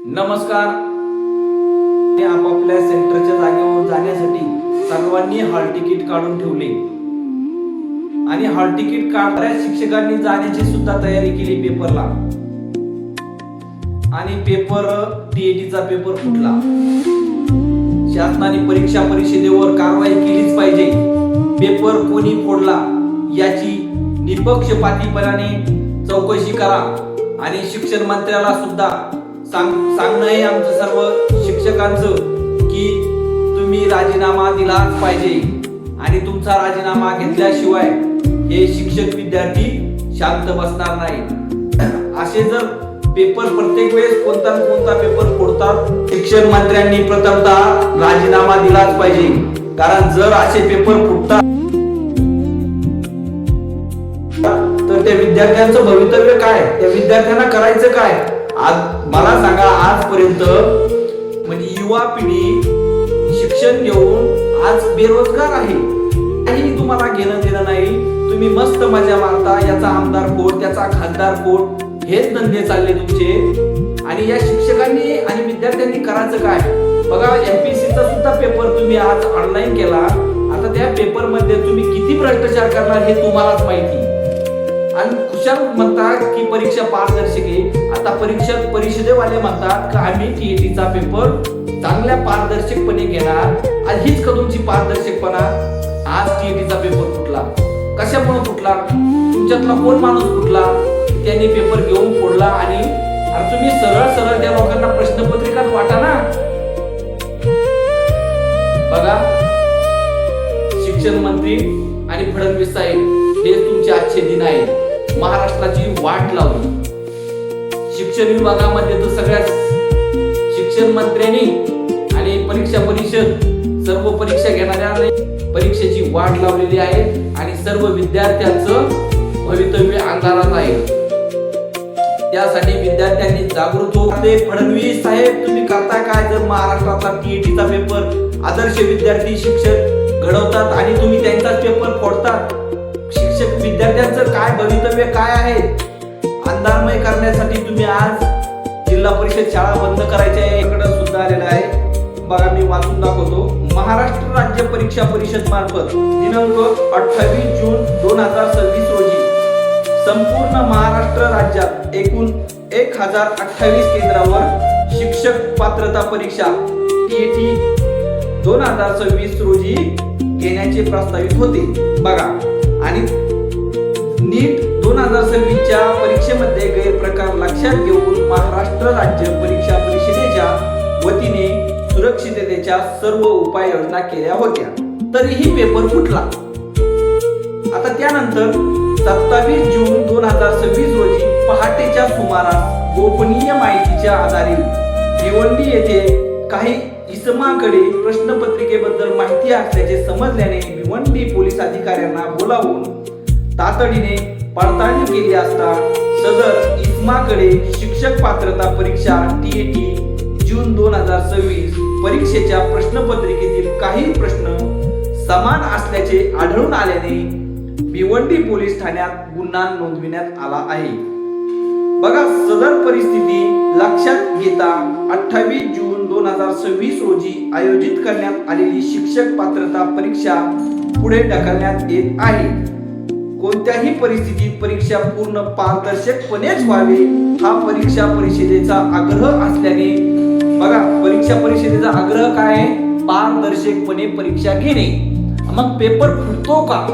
नमस्कार. आपापल्या सेंटरच्या जागेवर जाण्यासाठी सर्वांनी हॉल तिकीट काढून ठेवले आणि हॉल तिकीट काढणाऱ्या शिक्षकांनी जाण्याची सुद्धा तयारी केली पेपरला. आणि पेपर टीएटीचा पेपर फुटला. शासनाने परीक्षा परिषदेवर कारवाई केलीच पाहिजे. पेपर कोणी फोडला याची निपक्षपातीपणाने चौकशी करा आणि शिक्षण मंत्र्याला सुद्धा सांगणं आहे आमचं सर्व शिक्षकांचं की तुम्ही राजीनामा दिलाच पाहिजे आणि तुमचा राजीनामा घेतल्याशिवाय हे शिक्षक विद्यार्थी शांत बसणार नाही. असे जर पेपर प्रत्येक वेळेस कोणता पेपर फोडतात, शिक्षण मंत्र्यांनी प्रथमतः राजीनामा दिलाच पाहिजे. कारण जर असे पेपर फुटतात तर त्या विद्यार्थ्यांचं भवितव्य काय, त्या विद्यार्थ्यांना करायचं काय? आज मला सांगा, आजपर्यंत म्हणजे युवा पिढी शिक्षण घेऊन आज बेरोजगार आहे. काही तुम्हाला घेणं देणं नाही. तुम्ही मस्त मजा मारता. याचा आमदार कोण, त्याचा खासदार कोण, हेच धंदे चालले तुमचे. आणि या शिक्षकांनी आणि विद्यार्थ्यांनी करायचं काय? बघा, एमपीएससीचा सुद्धा पेपर तुम्ही आज ऑनलाईन केला. आता त्या पेपर मध्ये तुम्ही किती भ्रष्टाचार करणार हे तुम्हालाच माहिती. आणि खुशाल म्हणतात की परीक्षा पारदर्शक आहे. आता परीक्षा परिषदेवाले म्हणतात की आम्ही टीएटीचा पेपर चांगल्या पारदर्शकपणे घेणार. आणि हीच का तुमची पारदर्शकपणा? आज टीएटीचा पेपर फुटला. कशामुळे फुटला? तुमच्यातला कोण माणूस फुटला? त्यांनी पेपर घेऊन फोडला. आणि अरे तुम्ही सरळ त्या लोकांना प्रश्नपत्रिकाच वाटा ना. बघा, शिक्षण मंत्री आणि फडणवीस साहेब हे तुमचे आजचे दिन आहे. महाराष्ट्राची वाट लावली. शिक्षण विभागामध्ये तर सगळ्या शिक्षण मंत्र्यांनी आणि परीक्षा परिषद सर्व परीक्षा घेणाऱ्या परीक्षेची वाट लावलेली आहे आणि सर्व विद्यार्थ्यांचं भवितव्य अंधारात आहे. त्यासाठी विद्यार्थ्यांनी जागृत होते. फडणवीस साहेब, तुम्ही करताय काय? जर महाराष्ट्रातला टीईटीचा पेपर आदर्श विद्यार्थी शिक्षक घडवतात आणि तुम्ही त्यांचाच पेपर फोडतात, शिक्षक विद्यार्थ्यांचं काय भवितव्य काय आहे? अंधारमय करण्यासाठी तुम्ही आज जिल्हा परिषद शाळा बंद करायच्या इकडे सुद्धा आलेला आहे. बघा, मी वाचून दाखवतो. महाराष्ट्र राज्य परीक्षा परिषद मार्फत दिनांक 28 जून 2026 रोजी संपूर्ण महाराष्ट्र राज्यात एकूण 1028 केंद्रावर शिक्षक पात्रता परीक्षा टीईटी 2026 रोजी घेण्याचे प्रस्तावित होते. बघा, आणि नीट 2026च्या परीक्षेमध्ये गैरप्रकार लक्षात घेऊन महाराष्ट्र राज्य परीक्षा परिषदेच्या वतीने सुरक्षिततेच्या सर्व उपाययोजना केल्या होत्या. तरीही पेपर फुटला. आता त्यानंतर 27 जून 2026 रोजी पहाटेच्या सुमारास गोपनीय माहितीच्या आधारे भिवंडी येथे काही इसमाकडे प्रश्नपत्रिकेबद्दल माहिती असल्याचे समजल्याने भिवंडी पोलीस अधिकाऱ्यांना बोलावून तातडीने पडताळणी केली असता सदर इसमाकडे शिक्षक पात्रता परीक्षा टीईटी जून 2026 परीक्षेच्या प्रश्नपत्रिकेतील काही प्रश्न समान असल्याचे आढळून आल्याने भिवंडी पोलीस ठाण्यात गुन्हा नोंदविण्यात आला आहे. बघा, सदर परिस्थिती लक्षात घेता 28 जून 2026 रोजी आयोजित करण्यात आलेली शिक्षक पात्रता परीक्षा पुढे ढकलण्यात येत आहे. कोणत्याही परिस्थितीत परीक्षा पूर्ण पारदर्शकपणेच व्हावी हा परीक्षा परिषदेचा आग्रह असल्याने, बघा, परीक्षा परिषदेचा आग्रह काय आहे? पारदर्शकपणे परीक्षा घेणे. मग पेपर फुटतो का?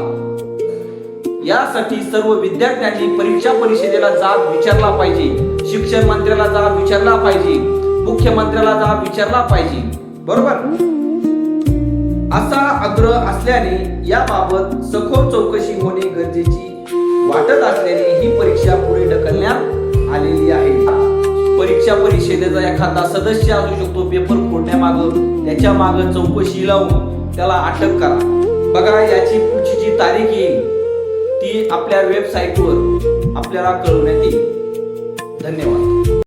यासाठी सर्व विद्यार्थ्यांनी परीक्षा परिषदेला जाब विचारला पाहिजे. शिक्षण मंत्र्याला जाब विचारला पाहिजे. मुख्यमंत्र्याला जाब विचारला पाहिजे. बरोबर? असा आग्रह असल्याने याबाबत सखोल चौकशी होणे गरजेची वाटत असल्याने ही परीक्षा पुढे ढकलण्यात आलेली आहे. परीक्षा परिषदेचा एखादा सदस्य असू शकतो पेपर फोडण्यामागं, त्याच्या मागं चौकशी लावून त्याला अटक करा. बघा, याची पुढची जी तारीख येईल ती आपल्या वेबसाईटवर आपल्याला कळवण्यात येईल. धन्यवाद.